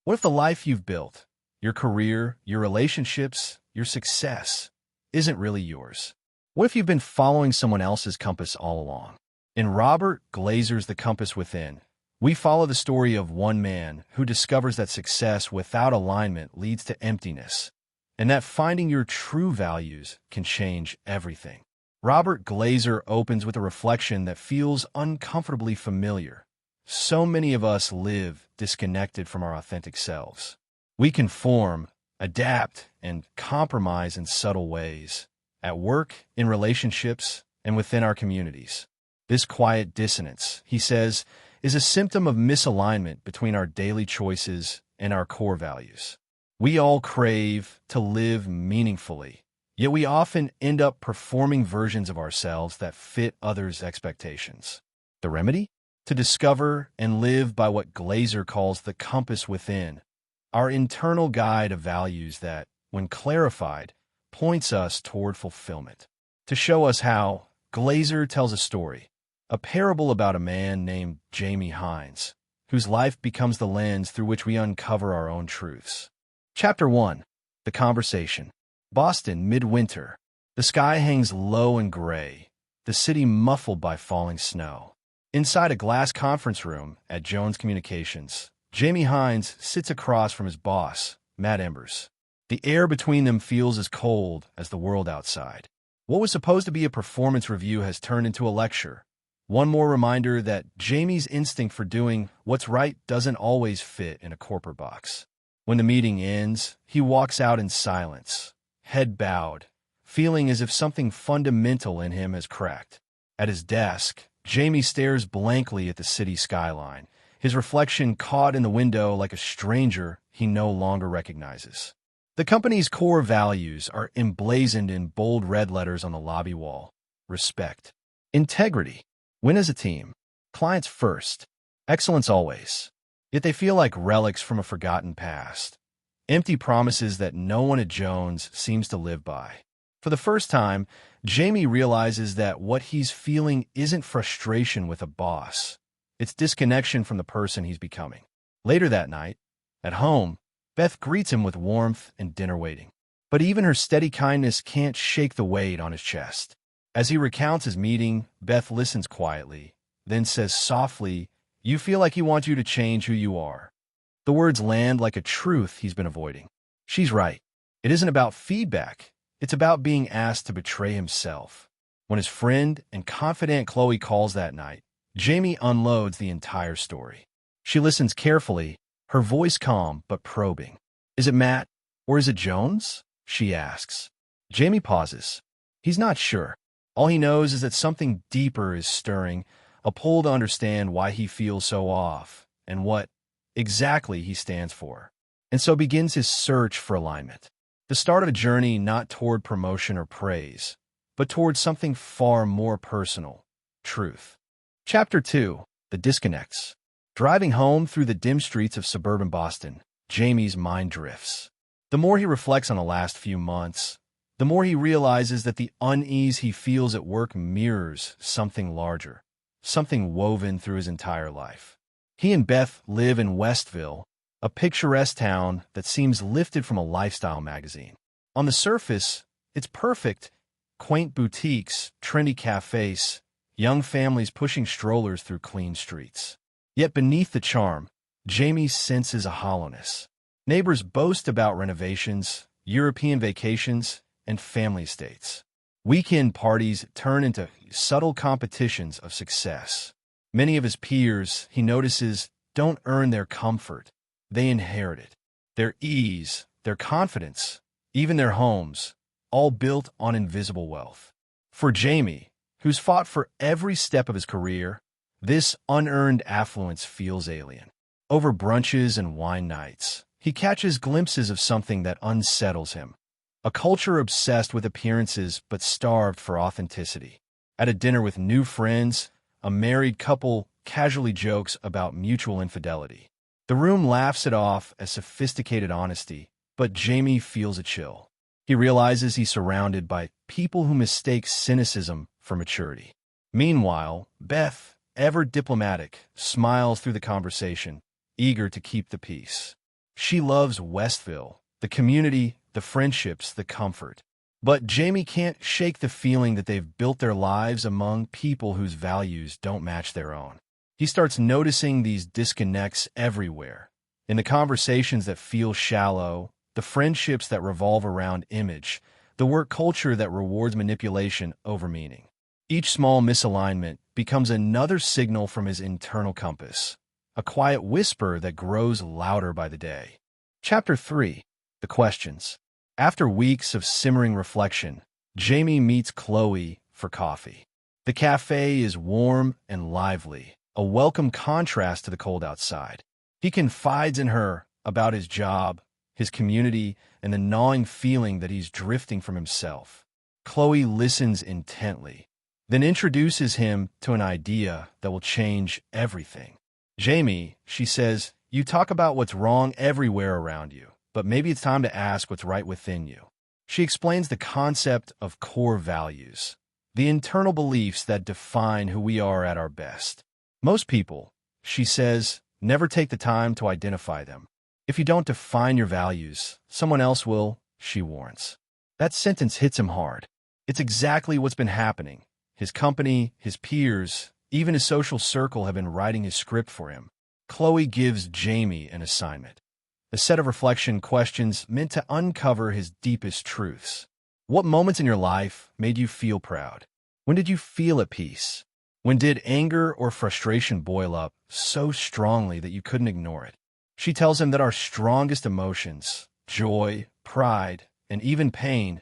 What if the life you've built, your career, your relationships, your success, isn't really yours? What if you've been following someone else's compass all along? In Robert Glazer's The Compass Within, we follow the story of one man who discovers that success without alignment leads to emptiness, and that finding your true values can change everything. Robert Glazer opens with a reflection that feels uncomfortably familiar. So many of us live disconnected from our authentic selves. We conform, adapt, and compromise in subtle ways, at work, in relationships, and within our communities. This quiet dissonance, he says, is a symptom of misalignment between our daily choices and our core values. We all crave to live meaningfully, yet we often end up performing versions of ourselves that fit others' expectations. The remedy? To discover and live by what Glazer calls the compass within, our internal guide of values that, when clarified, points us toward fulfillment. To show us how, Glazer tells a story, a parable about a man named Jamie Hines, whose life becomes the lens through which we uncover our own truths. Chapter 1. The Conversation. Boston, midwinter. The sky hangs low and gray, the city muffled by falling snow. Inside a glass conference room at Jones Communications, Jamie Hines sits across from his boss, Matt Embers. The air between them feels as cold as the world outside. What was supposed to be a performance review has turned into a lecture. One more reminder that Jamie's instinct for doing what's right doesn't always fit in a corporate box. When the meeting ends, he walks out in silence, head bowed, feeling as if something fundamental in him has cracked. At his desk, Jamie stares blankly at the city skyline, his reflection caught in the window like a stranger he no longer recognizes. The company's core values are emblazoned in bold red letters on the lobby wall. Respect. Integrity. Win as a team. Clients first. Excellence always. Yet they feel like relics from a forgotten past. Empty promises that no one at Jones seems to live by. For the first time, Jamie realizes that what he's feeling isn't frustration with a boss. It's disconnection from the person he's becoming. Later that night, at home, Beth greets him with warmth and dinner waiting. But even her steady kindness can't shake the weight on his chest. As he recounts his meeting, Beth listens quietly, then says softly, "You feel like he wants you to change who you are." The words land like a truth he's been avoiding. She's right. It isn't about feedback. It's about being asked to betray himself. When his friend and confidant Chloe calls that night, Jamie unloads the entire story. She listens carefully, her voice calm but probing. "Is it Matt, or is it Jones?" she asks. Jamie pauses. He's not sure. All he knows is that something deeper is stirring, a pull to understand why he feels so off, and what exactly he stands for. And so begins his search for alignment. The start of a journey not toward promotion or praise, but toward something far more personal, truth. Chapter 2. The Disconnects. Driving home through the dim streets of suburban Boston, Jamie's mind drifts. The more he reflects on the last few months, the more he realizes that the unease he feels at work mirrors something larger, something woven through his entire life. He and Beth live in Westville, a picturesque town that seems lifted from a lifestyle magazine. On the surface, it's perfect. Quaint boutiques, trendy cafes, young families pushing strollers through clean streets. Yet beneath the charm, Jamie senses a hollowness. Neighbors boast about renovations, European vacations, and family estates. Weekend parties turn into subtle competitions of success. Many of his peers, he notices, don't earn their comfort. They inherit it. Their ease, their confidence, even their homes, all built on invisible wealth. For Jamie, who's fought for every step of his career, this unearned affluence feels alien. Over brunches and wine nights, he catches glimpses of something that unsettles him. A culture obsessed with appearances but starved for authenticity. At a dinner with new friends, a married couple casually jokes about mutual infidelity. The room laughs it off as sophisticated honesty, but Jamie feels a chill. He realizes he's surrounded by people who mistake cynicism for maturity. Meanwhile, Beth, ever diplomatic, smiles through the conversation, eager to keep the peace. She loves Westville, the community, the friendships, the comfort. But Jamie can't shake the feeling that they've built their lives among people whose values don't match their own. He starts noticing these disconnects everywhere. In the conversations that feel shallow, the friendships that revolve around image, the work culture that rewards manipulation over meaning. Each small misalignment becomes another signal from his internal compass, a quiet whisper that grows louder by the day. Chapter 3. The Questions. After weeks of simmering reflection, Jamie meets Chloe for coffee. The cafe is warm and lively, a welcome contrast to the cold outside. He confides in her about his job, his community, and the gnawing feeling that he's drifting from himself. Chloe listens intently, then introduces him to an idea that will change everything. Jamie, she says, you talk about what's wrong everywhere around you, but maybe it's time to ask what's right within you. She explains the concept of core values, the internal beliefs that define who we are at our best. Most people, she says, never take the time to identify them. If you don't define your values, someone else will, she warns. That sentence hits him hard. It's exactly what's been happening. His company, his peers, even his social circle have been writing his script for him. Chloe gives Jamie an assignment, a set of reflection questions meant to uncover his deepest truths. What moments in your life made you feel proud? When did you feel at peace? When did anger or frustration boil up so strongly that you couldn't ignore it? She tells him that our strongest emotions, joy, pride, and even pain,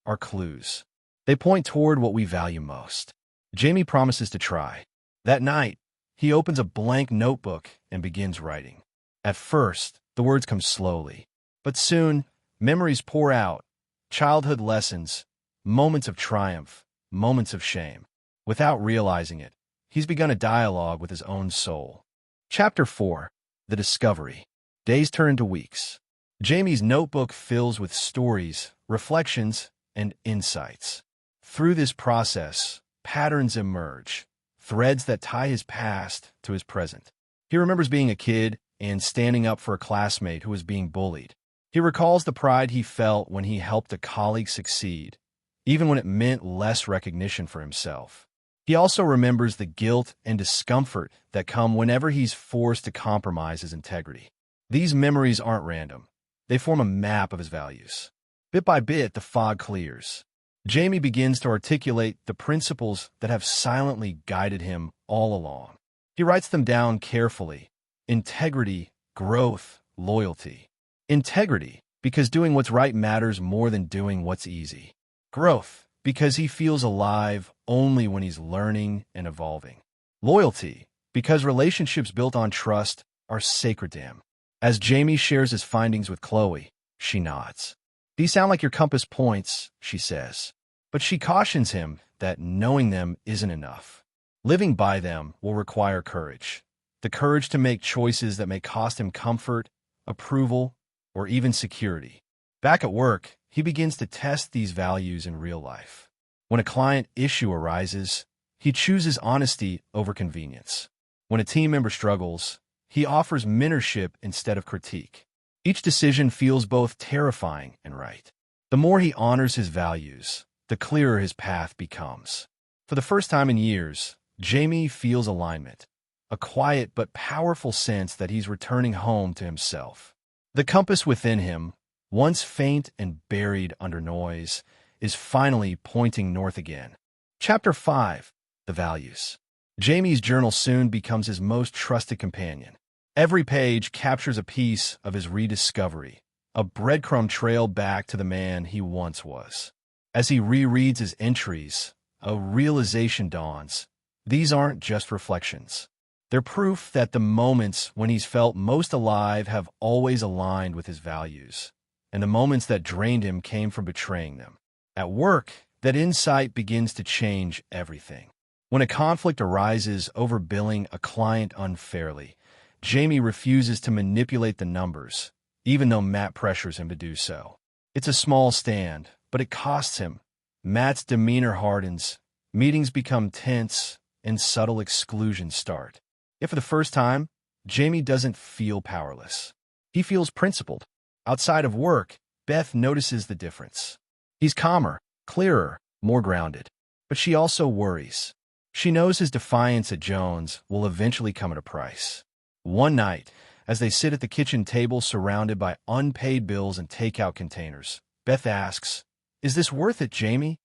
are clues. They point toward what we value most. Jamie promises to try. That night, he opens a blank notebook and begins writing. At first, the words come slowly, but soon, memories pour out, childhood lessons, moments of triumph, moments of shame. Without realizing it, he's begun a dialogue with his own soul. Chapter 4. The Discovery. Days turn into weeks. Jamie's notebook fills with stories, reflections, and insights. Through this process, patterns emerge, threads that tie his past to his present. He remembers being a kid and standing up for a classmate who was being bullied. He recalls the pride he felt when he helped a colleague succeed, even when it meant less recognition for himself. He also remembers the guilt and discomfort that come whenever he's forced to compromise his integrity. These memories aren't random. They form a map of his values. Bit by bit, the fog clears. Jamie begins to articulate the principles that have silently guided him all along. He writes them down carefully. Integrity, growth, loyalty. Integrity, because doing what's right matters more than doing what's easy. Growth, because he feels alive only when he's learning and evolving. Loyalty, because relationships built on trust are sacred to him. As Jamie shares his findings with Chloe, she nods. These sound like your compass points, she says. But she cautions him that knowing them isn't enough. Living by them will require courage. The courage to make choices that may cost him comfort, approval, or even security. Back at work, he begins to test these values in real life. When a client issue arises, he chooses honesty over convenience. When a team member struggles, he offers mentorship instead of critique. Each decision feels both terrifying and right. The more he honors his values, the clearer his path becomes. For the first time in years, Jamie feels alignment, a quiet but powerful sense that he's returning home to himself. The compass within him, once faint and buried under noise, is finally pointing north again. Chapter 5. The Values. Jamie's journal soon becomes his most trusted companion. Every page captures a piece of his rediscovery, a breadcrumb trail back to the man he once was. As he rereads his entries, a realization dawns. These aren't just reflections. They're proof that the moments when he's felt most alive have always aligned with his values, and the moments that drained him came from betraying them. At work, that insight begins to change everything. When a conflict arises over billing a client unfairly, Jamie refuses to manipulate the numbers, even though Matt pressures him to do so. It's a small stand, but it costs him. Matt's demeanor hardens, meetings become tense, and subtle exclusions start. Yet for the first time, Jamie doesn't feel powerless. He feels principled. Outside of work, Beth notices the difference. He's calmer, clearer, more grounded. But she also worries. She knows his defiance at Jones will eventually come at a price. One night, as they sit at the kitchen table surrounded by unpaid bills and takeout containers, Beth asks, "Is this worth it, Jamie?"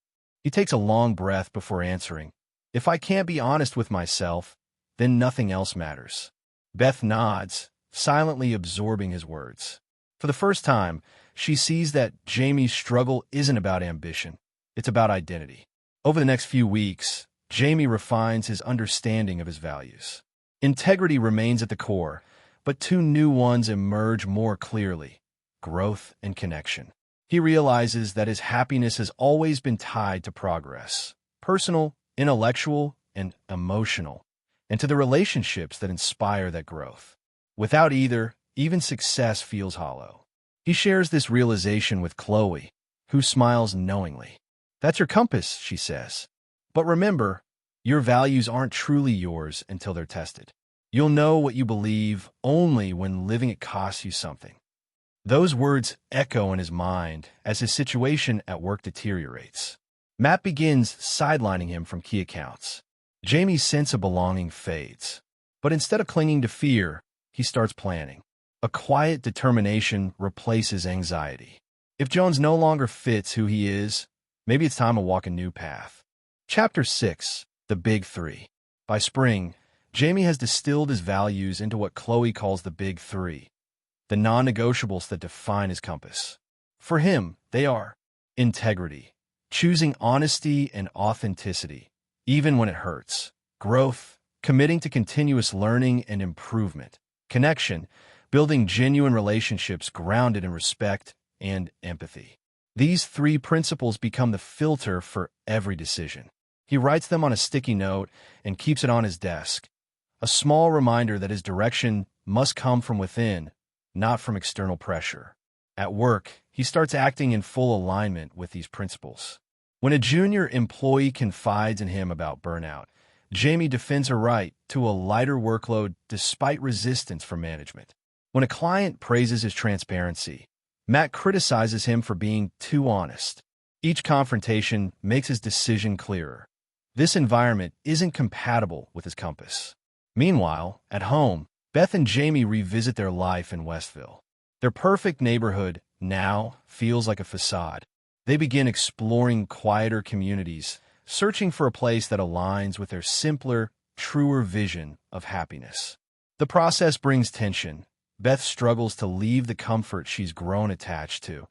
He takes a long breath before answering, "If I can't be honest with myself, then nothing else matters." Beth nods, silently absorbing his words. For the first time, she sees that Jamie's struggle isn't about ambition. It's about identity. Over the next few weeks, Jamie refines his understanding of his values. Integrity remains at the core, but two new ones emerge more clearly: growth and connection. He realizes that his happiness has always been tied to progress, personal, intellectual, and emotional, and to the relationships that inspire that growth. Without either, even success feels hollow. He shares this realization with Chloe, who smiles knowingly. "That's your compass," she says. "But remember, your values aren't truly yours until they're tested. You'll know what you believe only when living it costs you something." Those words echo in his mind as his situation at work deteriorates. Matt begins sidelining him from key accounts. Jamie's sense of belonging fades. But instead of clinging to fear, he starts planning. A quiet determination replaces anxiety. If Jones no longer fits who he is, maybe it's time to walk a new path. Chapter 6, The Big Three. By spring, Jamie has distilled his values into what Chloe calls the Big Three, the non-negotiables that define his compass. For him, they are integrity, choosing honesty and authenticity, even when it hurts; growth, committing to continuous learning and improvement; connection, building genuine relationships grounded in respect and empathy. These three principles become the filter for every decision. He writes them on a sticky note and keeps it on his desk, a small reminder that his direction must come from within, not from external pressure. At work, he starts acting in full alignment with these principles. When a junior employee confides in him about burnout, Jamie defends her right to a lighter workload despite resistance from management. When a client praises his transparency, Matt criticizes him for being too honest. Each confrontation makes his decision clearer. This environment isn't compatible with his compass. Meanwhile, at home, Beth and Jamie revisit their life in Westville. Their perfect neighborhood now feels like a facade. They begin exploring quieter communities, searching for a place that aligns with their simpler, truer vision of happiness. The process brings tension. Beth struggles to leave the comfort she's grown attached to,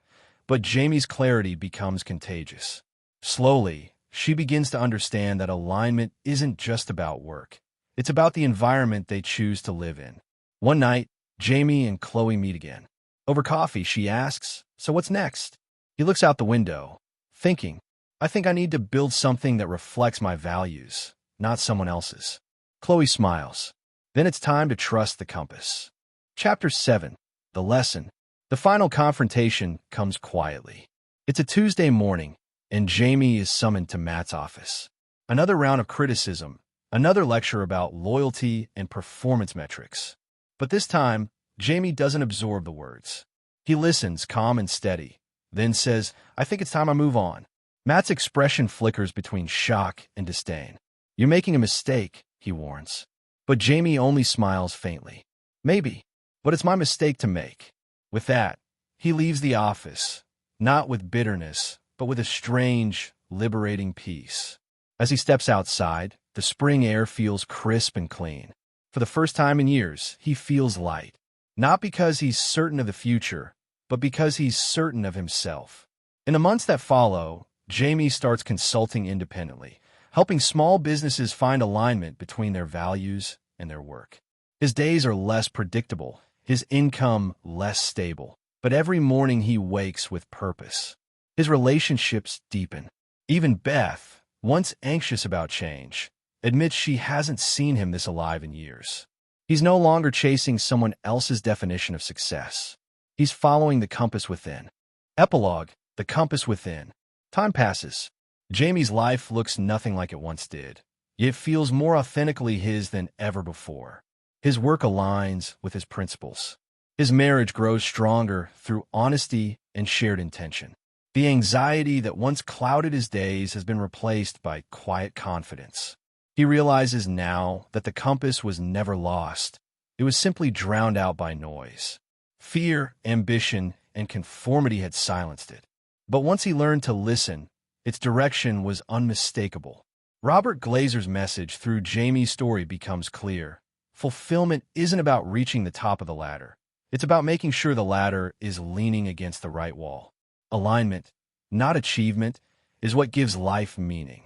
but Jamie's clarity becomes contagious. Slowly, she begins to understand that alignment isn't just about work. It's about the environment they choose to live in. One night, Jamie and Chloe meet again. Over coffee, she asks, "So what's next?" He looks out the window, thinking, "I think I need to build something that reflects my values, not someone else's." Chloe smiles. Then it's time to trust the compass. Chapter 7, The Lesson. The final confrontation comes quietly. It's a Tuesday morning, and Jamie is summoned to Matt's office. Another round of criticism, another lecture about loyalty and performance metrics. But this time, Jamie doesn't absorb the words. He listens, calm and steady, then says, "I think it's time I move on." Matt's expression flickers between shock and disdain. "You're making a mistake," he warns. But Jamie only smiles faintly. "Maybe, but it's my mistake to make." With that, he leaves the office, not with bitterness, but with a strange, liberating peace. As he steps outside, the spring air feels crisp and clean. For the first time in years, he feels light. Not because he's certain of the future, but because he's certain of himself. In the months that follow, Jamie starts consulting independently, helping small businesses find alignment between their values and their work. His days are less predictable, his income less stable, but every morning he wakes with purpose. His relationships deepen. Even Beth, once anxious about change, admits she hasn't seen him this alive in years. He's no longer chasing someone else's definition of success. He's following the compass within. Epilogue, The Compass Within. Time passes. Jamie's life looks nothing like it once did, yet it feels more authentically his than ever before. His work aligns with his principles. His marriage grows stronger through honesty and shared intention. The anxiety that once clouded his days has been replaced by quiet confidence. He realizes now that the compass was never lost. It was simply drowned out by noise. Fear, ambition, and conformity had silenced it. But once he learned to listen, its direction was unmistakable. Robert Glazer's message through Jamie's story becomes clear. Fulfillment isn't about reaching the top of the ladder. It's about making sure the ladder is leaning against the right wall. Alignment, not achievement, is what gives life meaning.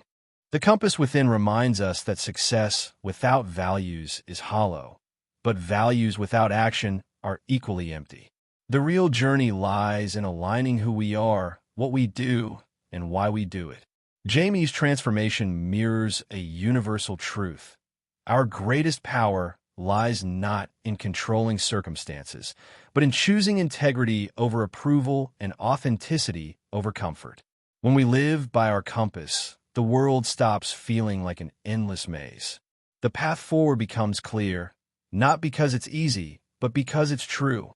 The compass within reminds us that success without values is hollow, but values without action are equally empty. The real journey lies in aligning who we are, what we do, and why we do it. Jamie's transformation mirrors a universal truth. Our greatest power lies not in controlling circumstances, but in choosing integrity over approval and authenticity over comfort. When we live by our compass, the world stops feeling like an endless maze. The path forward becomes clear, not because it's easy, but because it's true.